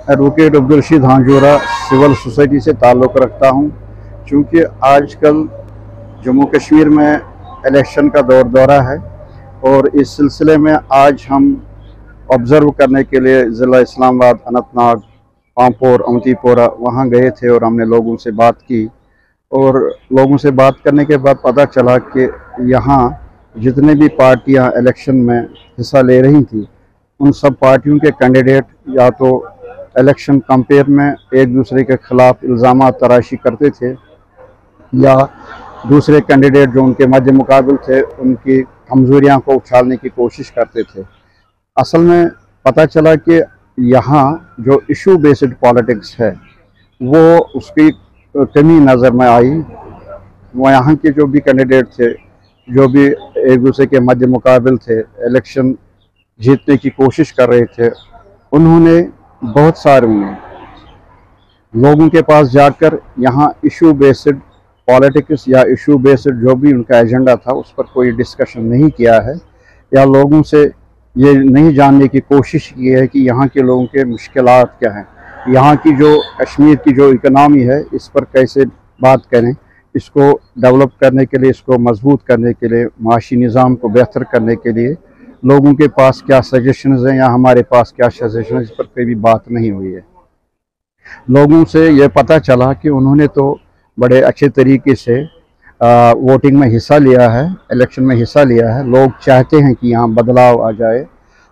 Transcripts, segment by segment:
Advocate Abdul Rashid Hanjora civil society से ताल्लुक़ रखता हूँ। चूँकि आजकल जम्मू कश्मीर में इलेक्शन का दौरा है और इस सिलसिले में आज हम ऑब्ज़र्व करने के लिए ज़िला इस्लामाबाद, अनंतनाग, पामपोर, अवंतीपोरा वहाँ गए थे और हमने लोगों से बात की। और लोगों से बात करने के बाद पता चला कि यहाँ जितने भी पार्टियाँ इलेक्शन में हिस्सा ले रही थी, उन सब पार्टियों के कैंडिडेट या तो इलेक्शन कंपेयर में एक दूसरे के ख़िलाफ़ इल्ज़ामात तराशी करते थे या दूसरे कैंडिडेट जो उनके मध्य मुकाबिल थे उनकी कमज़ोरियाँ को उछालने की कोशिश करते थे। असल में पता चला कि यहाँ जो इशू बेस्ड पॉलिटिक्स है वो उसकी कमी नज़र में आई। वो यहाँ के जो भी कैंडिडेट थे, जो भी एक दूसरे के मध्य मुकाबिल थे, इलेक्शन जीतने की कोशिश कर रहे थे, उन्होंने बहुत सारे लोगों के पास जाकर यहाँ इशू बेस्ड पॉलिटिक्स या इशू बेस्ड जो भी उनका एजेंडा था उस पर कोई डिस्कशन नहीं किया है या लोगों से ये नहीं जानने की कोशिश की है कि यहाँ के लोगों के मुश्किलात क्या हैं, यहाँ की जो कश्मीर की जो इकनॉमी है इस पर कैसे बात करें, इसको डेवलप करने के लिए, इसको मजबूत करने के लिए, माशी निज़ाम को बेहतर करने के लिए लोगों के पास क्या सजेशंस हैं या हमारे पास क्या सजेशन, इस पर कोई भी बात नहीं हुई है। लोगों से ये पता चला कि उन्होंने तो बड़े अच्छे तरीके से वोटिंग में हिस्सा लिया है, इलेक्शन में हिस्सा लिया है। लोग चाहते हैं कि यहाँ बदलाव आ जाए,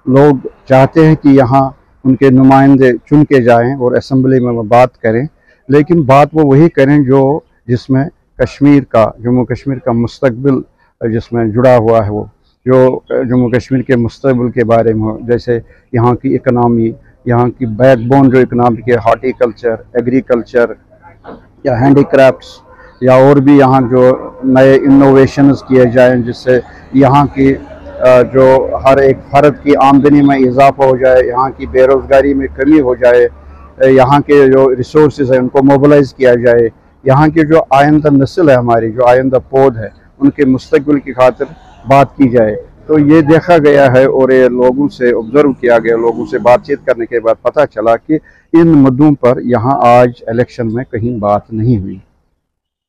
लोग चाहते हैं कि यहाँ उनके नुमाइंदे चुन के जाएँ और असम्बली में वो बात करें, लेकिन बात वो वही करें जो जिसमें कश्मीर का, जम्मू कश्मीर का मुस्तकबिल जिसमें जुड़ा हुआ है, वो जो जम्मू कश्मीर के मुस्तकबिल के बारे में हो, जैसे यहाँ की इकनॉमी, यहाँ की बैकबोन जो इकनॉमी के हार्टिकल्चर, एग्रीकल्चर या हैंडीक्राफ्ट्स या और भी यहाँ जो नए इनोवेशंस किए जाएं जिससे यहाँ की जो हर एक फ़र्द की आमदनी में इजाफा हो जाए, यहाँ की बेरोज़गारी में कमी हो जाए, यहाँ के जो रिसोर्सेज हैं उनको मोबिलाइज़ किया जाए, यहाँ की जो आइंदा नस्ल है, हमारी जो आइंदा पौध है, उनके मुस्तकबिल की खातिर बात की जाए। तो ये देखा गया है और ये लोगों से ऑब्ज़र्व किया गया, लोगों से बातचीत करने के बाद पता चला कि इन मुद्दों पर यहाँ आज इलेक्शन में कहीं बात नहीं हुई।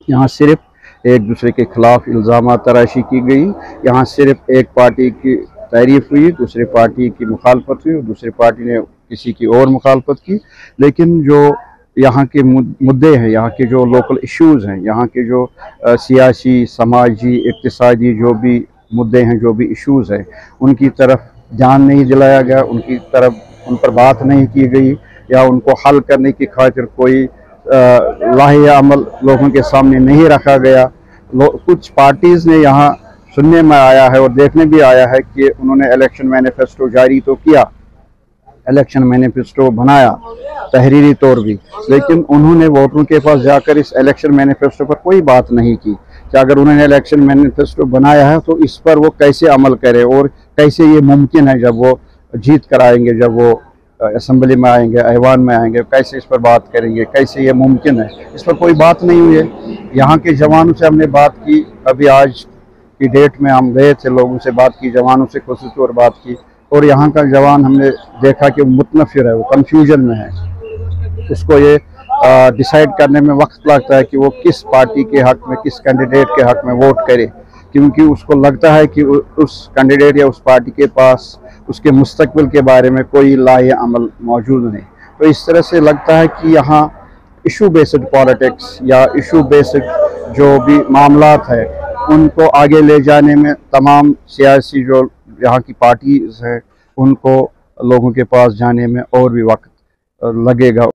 यहाँ सिर्फ एक दूसरे के ख़िलाफ़ इल्ज़ाम तराशी की गई, यहाँ सिर्फ एक पार्टी की तारीफ़ हुई, दूसरी पार्टी की मुखालफत हुई और दूसरी पार्टी ने किसी की और मुखालफत की। लेकिन जो यहाँ के मुद्दे हैं, यहाँ के जो लोकल इश्यूज़ हैं, यहाँ के जो सियासी, समाजी, इक़्तिसादी जो भी मुद्दे हैं, जो भी इश्यूज़ हैं, उनकी तरफ ध्यान नहीं दिलाया गया, उन पर बात नहीं की गई या उनको हल करने की खातिर कोई लाहिया अमल लोगों के सामने नहीं रखा गया। कुछ पार्टीज़ ने यहाँ सुनने में आया है और देखने भी आया है कि उन्होंने इलेक्शन मैनिफेस्टो जारी तो किया, इलेक्शन मैनिफेस्टो बनाया तहरीरी तौर भी, लेकिन उन्होंने वोटरों के पास जाकर इस इलेक्शन मैनिफेस्टो पर कोई बात नहीं की कि अगर उन्होंने इलेक्शन मैनिफेस्टो बनाया है तो इस पर वो कैसे अमल करें और कैसे ये मुमकिन है जब वो जीत कर आएंगे, जब वो असम्बली में आएंगे, ऐवान में आएंगे, कैसे इस पर बात करेंगे, कैसे ये मुमकिन है, इस पर कोई बात नहीं हुई है। यहाँ के जवानों से हमने बात की, अभी आज की डेट में हम गए थे, लोगों से बात की, जवानों से खुसूसी तौर बात की और यहाँ का जवान हमने देखा कि वो मुतनफ़िर है, वो कन्फ्यूजन में है। उसको ये डिसाइड करने में वक्त लगता है कि वो किस पार्टी के हक़ में, किस कैंडिडेट के हक़ में वोट करे, क्योंकि उसको लगता है कि उस कैंडिडेट या उस पार्टी के पास उसके मुस्तकबिल के बारे में कोई लाए अमल मौजूद नहीं। तो इस तरह से लगता है कि यहाँ इशू बेस्ड पॉलिटिक्स या इशू बेस्ड जो भी मामलात है उनको आगे ले जाने में तमाम सियासी जो यहाँ की पार्टीज़ हैं उनको लोगों के पास जाने में और भी वक्त लगेगा।